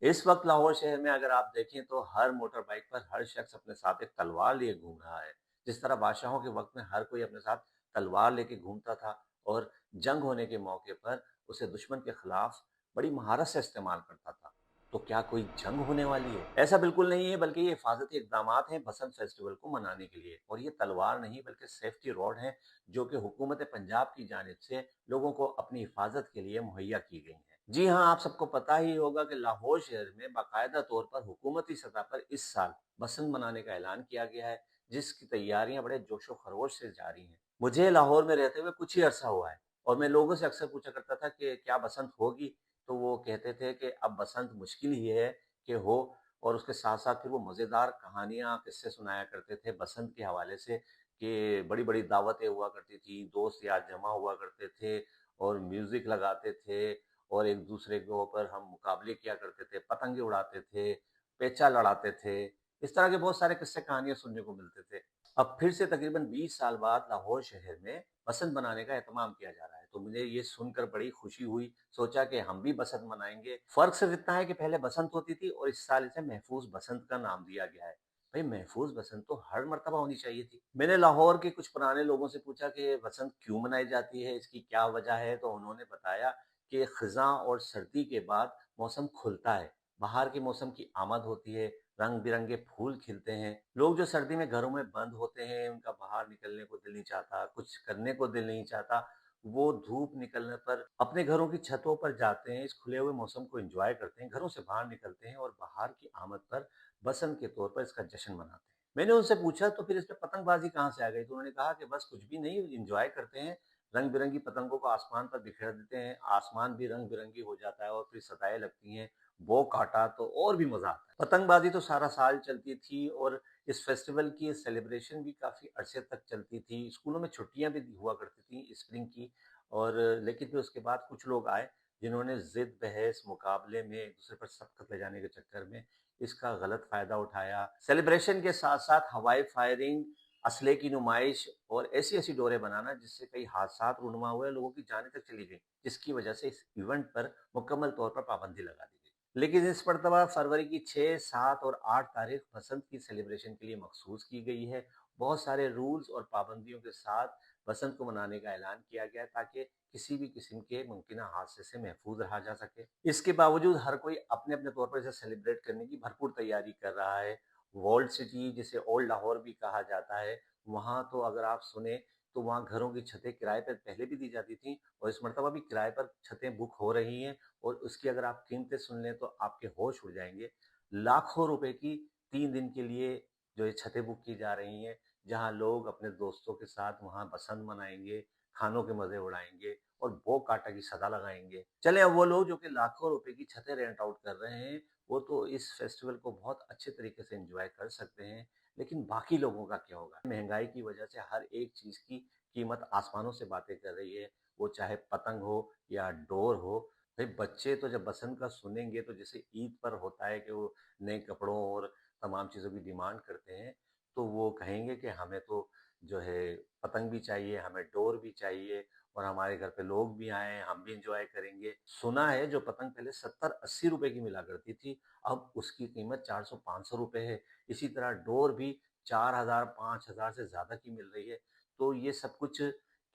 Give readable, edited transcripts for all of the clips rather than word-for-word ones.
इस वक्त लाहौर शहर में अगर आप देखें तो हर मोटर बाइक पर हर शख्स अपने साथ एक तलवार लिए घूम रहा है। जिस तरह बादशाहों के वक्त में हर कोई अपने साथ तलवार लेके घूमता था और जंग होने के मौके पर उसे दुश्मन के खिलाफ बड़ी महारत से इस्तेमाल करता था। तो क्या कोई जंग होने वाली है? ऐसा बिल्कुल नहीं है, बल्कि ये हिफाजती इकदामात हैं बसंत फेस्टिवल को मनाने के लिए। और ये तलवार नहीं बल्कि सेफ्टी रॉड है, जो कि हुकूमत पंजाब की जानिब से लोगों को अपनी हिफाजत के लिए मुहैया की गई है। जी हाँ, आप सबको पता ही होगा कि लाहौर शहर में बाकायदा तौर पर हुकूमती सतह पर इस साल बसंत मनाने का ऐलान किया गया है, जिसकी तैयारियां बड़े जोशो खरोश से जारी हैं। मुझे लाहौर में रहते हुए कुछ ही अरसा हुआ है और मैं लोगों से अक्सर पूछा करता था कि क्या बसंत होगी, तो वो कहते थे कि अब बसंत मुश्किल ही है कि हो। और उसके साथ साथ फिर वो मज़ेदार कहानियां किस्से सुनाया करते थे बसंत के हवाले से, कि बड़ी बड़ी दावतें हुआ करती थी, दोस्त यार जमा हुआ करते थे और म्यूजिक लगाते थे और एक दूसरे के ऊपर हम मुकाबले किया करते थे, पतंगे उड़ाते थे, पेचा लड़ाते थे। इस तरह के बहुत सारे किस्से कहानियाँ सुनने को मिलते थे। अब फिर से तकरीबन 20 साल बाद लाहौर शहर में बसंत मनाने का एहतमाम किया जा रहा है। तो मुझे ये सुनकर बड़ी खुशी हुई, सोचा कि हम भी बसंत मनाएँगे। फ़र्क सिर्फ़ इतना है कि पहले बसंत होती थी और इस साल इसे महफूज़ बसंत का नाम दिया गया है। भई महफूज़ बसंत तो हर मर्तबा होनी चाहिए थी। मैंने लाहौर के कुछ पुराने लोगों से पूछा कि बसंत क्यों मनाई जाती है, इसकी क्या वजह है? तो उन्होंने बताया कि ख़ज़ां और सर्दी के बाद मौसम खुलता है, बाहर के मौसम की आमद होती है, रंग-बिरंगे फूल खिलते हैं। लोग जो सर्दी में घरों में बंद होते हैं, उनका बाहर निकलने को दिल नहीं चाहता, कुछ करने को दिल नहीं चाहता, वो धूप निकलने पर अपने घरों की छतों पर जाते हैं, इस खुले हुए मौसम को एन्जॉय करते हैं, घरों से बाहर निकलते हैं और बाहर की आमद पर बसंत के तौर पर इसका जश्न मनाते हैं। मैंने उनसे पूछा तो फिर इसमें पतंगबाज़ी कहाँ से आ गई? तो उन्होंने कहा कि बस कुछ भी नहीं, एन्जॉय करते हैं, रंग-बिरंगी पतंगों को आसमान पर बिखेर देते हैं, आसमान भी रंग-बिरंगी हो जाता है और फिर सदाएँ लगती हैं, बो काटा तो और भी मज़ा आता है। पतंगबाज़ी तो सारा साल चलती थी और इस फेस्टिवल की सेलिब्रेशन भी काफ़ी अरसे तक चलती थी। स्कूलों में छुट्टियाँ भी हुआ करती थी स्प्रिंग की। और लेकिन फिर उसके बाद कुछ लोग आए, जिन्होंने ज़िद, बहस, मुकाबले में एक-दूसरे पर सबक ले जाने के चक्कर में इसका गलत फ़ायदा उठाया। सेलिब्रेशन के साथ-साथ हवाई फायरिंग, असले की नुमाइश और ऐसी-ऐसी डोरे बनाना, जिससे कई हादसात रूनुमा हुए, लोगों की जानें तक चली गईं, जिसकी वजह से इस इवेंट पर मुकम्मल तौर पर पाबंदी लगा दी गई। लेकिन इस मर्तबा फरवरी की 6, 7 और 8 तारीख बसंत की सेलिब्रेशन के लिए मखसूस की गई है। बहुत सारे रूल्स और पाबंदियों के साथ बसंत को मनाने का ऐलान किया गया है, ताकि किसी भी किस्म के मुमकिना हादसे से महफूज रहा जा सके। इसके बावजूद हर कोई अपने-अपने तौर पर इसे सेलिब्रेट करने की भरपूर तैयारी कर रहा है। वॉल्ड सिटी, जिसे ओल्ड लाहौर भी कहा जाता है, वहाँ तो अगर आप सुने तो वहाँ घरों की छतें किराए पर पहले भी दी जाती थी और इस मर्तबा भी किराए पर छतें बुक हो रही हैं और उसकी अगर आप कीमतें सुन लें तो आपके होश उड़ जाएँगे। लाखों रुपए की 3 दिन के लिए जो ये छतें बुक की जा रही हैं, जहाँ लोग अपने दोस्तों के साथ वहाँ बसंत मनाएँगे, खानों के मज़े उड़ाएँगे और भोग काटा की सदा लगाएँगे। चलें, अब वो लोग जो कि लाखों रुपए की छतें रेंट आउट कर रहे हैं, वो तो इस फेस्टिवल को बहुत अच्छे तरीके से एन्जॉय कर सकते हैं, लेकिन बाकी लोगों का क्या होगा? महँगाई की वजह से हर एक चीज़ की कीमत आसमानों से बातें कर रही है, वो चाहे पतंग हो या डोर हो। भई बच्चे तो जब बसंत का सुनेंगे तो जैसे ईद पर होता है कि वो नए कपड़ों और तमाम चीज़ों की डिमांड करते हैं, तो वो कहेंगे कि हमें तो जो है पतंग भी चाहिए, हमें डोर भी चाहिए और हमारे घर पे लोग भी आएँ, हम भी एन्जॉय करेंगे। सुना है जो पतंग पहले 70-80 रुपए की मिला करती थी, अब उसकी कीमत 400-500 रुपए है। इसी तरह डोर भी 4000 5000 से ज़्यादा की मिल रही है। तो ये सब कुछ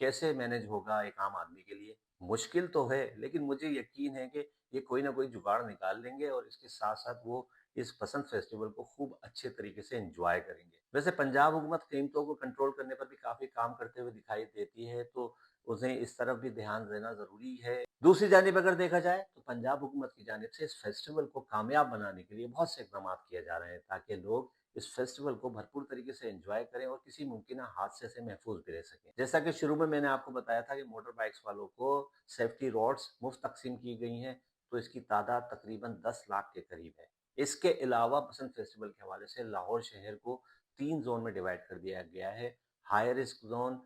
कैसे मैनेज होगा एक आम आदमी के लिए? मुश्किल तो है, लेकिन मुझे यकीन है कि ये कोई ना कोई जुगाड़ निकाल लेंगे और इसके साथ-साथ वो इस बसंत फेस्टिवल को खूब अच्छे तरीके से एन्जॉय करेंगे। वैसे पंजाब हुकूमत कीमतों को कंट्रोल करने पर भी काफ़ी काम करते हुए दिखाई देती है, तो उन्हें इस तरफ भी ध्यान देना ज़रूरी है। दूसरी जानिब अगर देखा जाए तो पंजाब हुकूमत की जानिब से इस फेस्टिवल को कामयाब बनाने के लिए बहुत से इक़दामात किए जा रहे हैं, ताकि लोग इस फेस्टिवल को भरपूर तरीके से एन्जॉय करें और किसी मुमकिन हादसे से महफूज भी रह सकें। जैसा कि शुरू में मैंने आपको बताया था कि मोटर बाइक्स वालों को सेफ्टी रॉड्स मुफ्त तक़सीम की गई हैं, तो इसकी तादाद तकरीबन 10 लाख के करीब है। इसके अलावा बसंत फेस्टिवल के हवाले से लाहौर शहर को 3 ज़ोन में डिवाइड कर दिया गया है। High risk zone,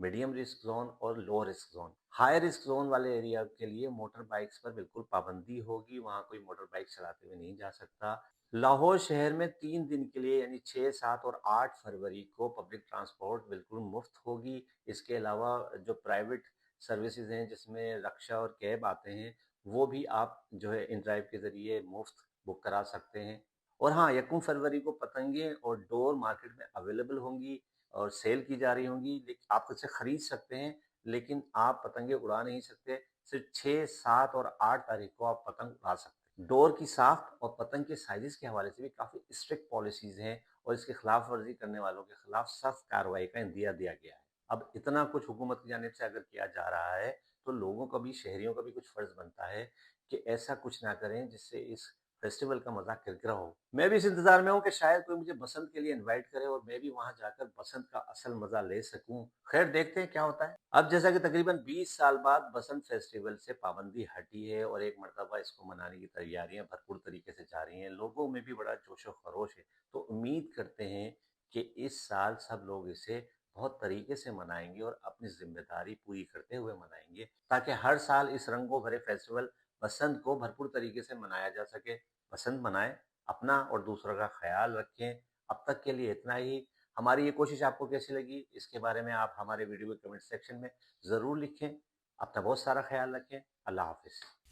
medium risk zone और low risk zone. High risk zone वाले एरिया के लिए मोटर बाइक्स पर बिल्कुल पाबंदी होगी, वहाँ कोई मोटर बाइक चलाते हुए नहीं जा सकता। लाहौर शहर में 3 दिन के लिए यानी 6, 7 और 8 फरवरी को पब्लिक ट्रांसपोर्ट बिल्कुल मुफ्त होगी। इसके अलावा जो प्राइवेट सर्विसेज़ हैं, जिसमें रक्षा और कैब आते हैं, वो भी आप जो है इन ड्राइव के ज़रिए मुफ्त बुक करा सकते हैं। और हाँ, 1 फरवरी को पतंगे और डोर मार्केट में अवेलेबल होंगी और सेल की जा रही होंगी, लेकिन आप उसे खरीद सकते हैं, लेकिन आप पतंगे उड़ा नहीं सकते। सिर्फ 6, 7 और 8 तारीख को आप पतंग उड़ा सकते हैं। डोर की साख्त और पतंग के साइज़ेज़ के हवाले से भी काफ़ी स्ट्रिक्ट पॉलिसीज़ हैं और इसकी खिलाफ वर्जी करने वालों के खिलाफ सख्त कार्रवाई का इंदिया दिया गया है। अब इतना कुछ हुकूमत की जानिब से अगर किया जा रहा है, तो लोगों का भी, शहरियों का भी कुछ फ़र्ज़ बनता है कि ऐसा कुछ ना करें जिससे इस फेस्टिवल का मज़ा किरकिरा हो। मैं भी इस इंतज़ार में हूँ कि शायद कोई मुझे बसंत के लिए इनवाइट करे और मैं भी वहाँ जाकर बसंत का असल मज़ा ले सकूँ। ख़ैर देखते हैं क्या होता है। अब जैसा कि तकरीबन 20 साल बाद बसंत फेस्टिवल से पाबंदी हटी है और एक मर्तबा इसको मनाने की तैयारियाँ भरपूर तरीके से जारी हैं। लोगों में भी बड़ा जोश-ओ-ख़रोश है। तो उम्मीद करते हैं कि इस साल सब लोग इसे बहुत तरीके से मनाएँगे और अपनी ज़िम्मेदारी पूरी करते हुए मनाएँगे, ताकि हर साल इस रंगों भरे फेस्टिवल बसंत को भरपूर तरीके से मनाया जा सके। बसंत मनाएँ, अपना और दूसरों का ख़्याल रखें। अब तक के लिए इतना ही। हमारी ये कोशिश आपको कैसी लगी, इसके बारे में आप हमारे वीडियो के कमेंट सेक्शन में ज़रूर लिखें। अपना बहुत सारा ख़्याल रखें। अल्लाह हाफ़िज़।